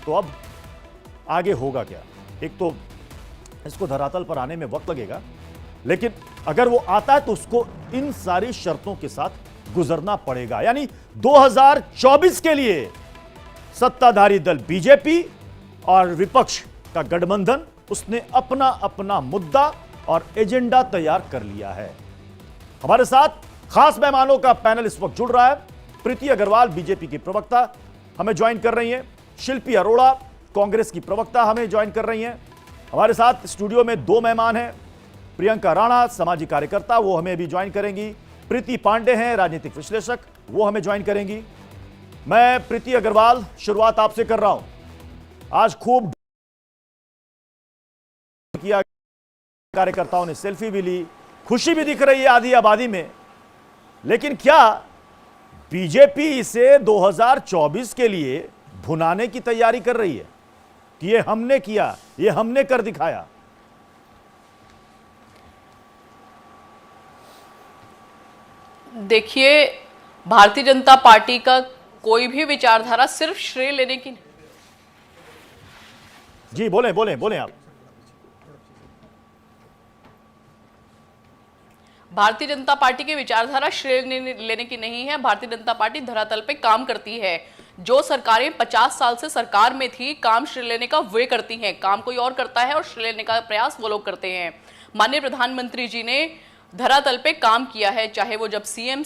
तो अब आगे होगा क्या? एक तो इसको धरातल पर आने में वक्त लगेगा, लेकिन अगर वो आता है तो उसको इन सारी शर्तों के साथ गुजरना पड़ेगा। यानी 2024 के लिए सत्ताधारी दल बीजेपी और विपक्ष का गठबंधन, उसने अपना अपना मुद्दा और एजेंडा तैयार कर लिया है। हमारे साथ खास मेहमानों का पैनल इस वक्त जुड़ रहा है। प्रीति अग्रवाल बीजेपी की प्रवक्ता हमें ज्वाइन कर रही हैं, शिल्पी अरोड़ा कांग्रेस की प्रवक्ता हमें ज्वाइन कर रही हैं। हमारे साथ स्टूडियो में दो मेहमान हैं, प्रियंका राणा सामाजिक कार्यकर्ता, वो हमें भी ज्वाइन करेंगी। प्रीति पांडे हैं राजनीतिक विश्लेषक, वो हमें ज्वाइन करेंगी। मैं प्रीति अग्रवाल शुरुआत आपसे कर रहा हूं। आज खूब किया, कार्यकर्ताओं ने सेल्फी भी ली, खुशी भी दिख रही है आधी आबादी में, लेकिन क्या बीजेपी इसे 2024 के लिए भुनाने की तैयारी कर रही है कि ये हमने किया, ये हमने कर दिखाया? देखिए, भारतीय जनता पार्टी का कोई भी विचारधारा सिर्फ श्रेय लेने की। जी बोलें बोलें बोलें आप। भारतीय जनता पार्टी की विचारधारा श्रेय लेने की नहीं है। भारतीय जनता पार्टी धरातल पे काम करती है। जो सरकारें 50 साल से सरकार में थी, काम श्रेय लेने का वे करती हैं, काम कोई और करता है और श्रेय लेने का प्रयास वो लोग करते हैं। माननीय प्रधानमंत्री जी ने धरातल पे काम किया है, चाहे वो जब सीएम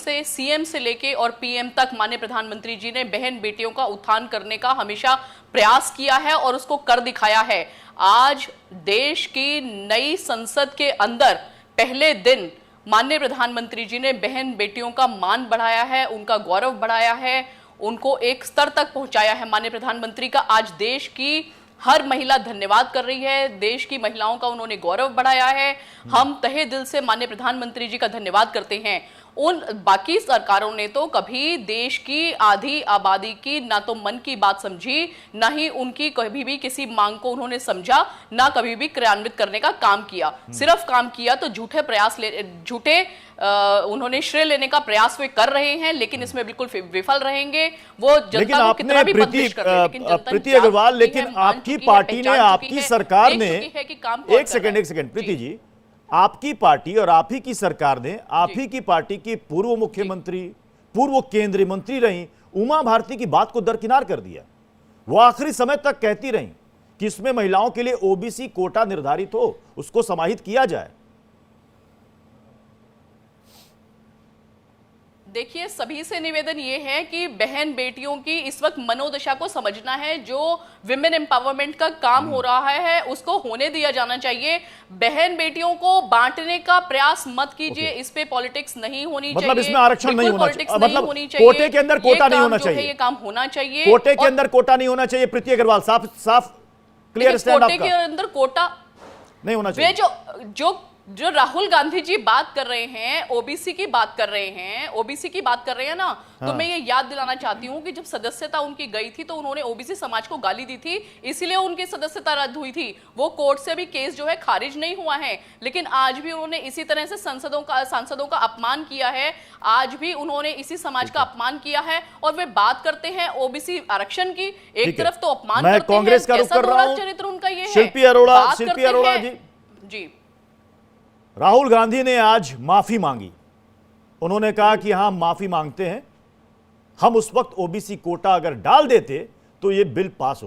से लेके और पीएम तक माननीय प्रधानमंत्री जी ने बहन बेटियों का उत्थान करने का हमेशा प्रयास किया है और उसको कर दिखाया है। आज देश की नई संसद के अंदर पहले दिन माननीय प्रधानमंत्री जी ने बहन बेटियों का मान बढ़ाया है, उनका गौरव बढ़ाया है, उनको एक स्तर तक पहुंचाया है। माननीय प्रधानमंत्री का आज देश की हर महिला धन्यवाद कर रही है, देश की महिलाओं का उन्होंने गौरव बढ़ाया है। हम तहे दिल से माननीय प्रधानमंत्री जी का धन्यवाद करते हैं। उन बाकी सरकारों ने तो कभी देश की आधी आबादी की ना तो मन की बात समझी, ना ही उनकी कभी भी किसी मांग को उन्होंने समझा, ना कभी भी क्रियान्वित करने का काम किया। सिर्फ काम किया तो झूठे उन्होंने श्रेय लेने का प्रयास वे कर रहे हैं, लेकिन इसमें बिल्कुल विफल रहेंगे। वो जनता को कितना भी बंदिश कर रहे, लेकिन प्रीति अग्रवाल, लेकिन आपकी पार्टी ने, आपकी सरकार ने, एक सेकंड प्रीति जी, आपकी पार्टी और आप ही की सरकार ने आप ही की पार्टी की पूर्व मुख्यमंत्री, पूर्व केंद्रीय मंत्री रही उमा भारती की बात को दरकिनार कर दिया। वो आखिरी समय तक कहती रही कि इसमें महिलाओं के लिए ओबीसी कोटा निर्धारित हो, उसको समाहित किया जाए। देखिए, सभी से निवेदन ये है कि बहन बेटियों की इस वक्त मनोदशा को समझना है। जो विमेन एम्पावरमेंट का काम हो रहा है उसको होने दिया जाना चाहिए। बहन बेटियों को बांटने का प्रयास मत कीजिए, इस पे पॉलिटिक्स नहीं होनी चाहिए। मतलब इसमें आरक्षण नहीं होना चाहिए, मतलब कोटे के अंदर कोटा नहीं होना चाहिए, ये काम होना चाहिए। कोटे के अंदर कोटा नहीं होना चाहिए। प्रीति अग्रवाल, साफ साफ क्लियर स्टैंड आपका। कोटे के अंदर कोटा नहीं होना चाहिए। जो राहुल गांधी जी बात कर रहे हैं, ओबीसी की बात कर रहे हैं, ओबीसी की बात कर रहे हैं ना, तो मैं ये याद दिलाना चाहती हूँ कि जब सदस्यता उनकी गई थी तो उन्होंने ओबीसी समाज को गाली दी थी, इसीलिए उनकी सदस्यता रद्द हुई थी। वो कोर्ट से भी केस जो है खारिज नहीं हुआ है, लेकिन आज भी उन्होंने इसी तरह से सांसदों का अपमान किया है। आज भी उन्होंने इसी समाज का अपमान किया है और वे बात करते हैं ओबीसी आरक्षण की। एक तरफ तो अपमान करते हैं, कांग्रेस का रुख कर रहा हूं, चरित्र उनका ये है। शिल्पी अरोड़ा जी, राहुल गांधी ने आज माफी मांगी। उन्होंने कहा कि हां, माफी मांगते हैं, हम उस वक्त ओबीसी कोटा अगर डाल देते तो यह बिल पास हो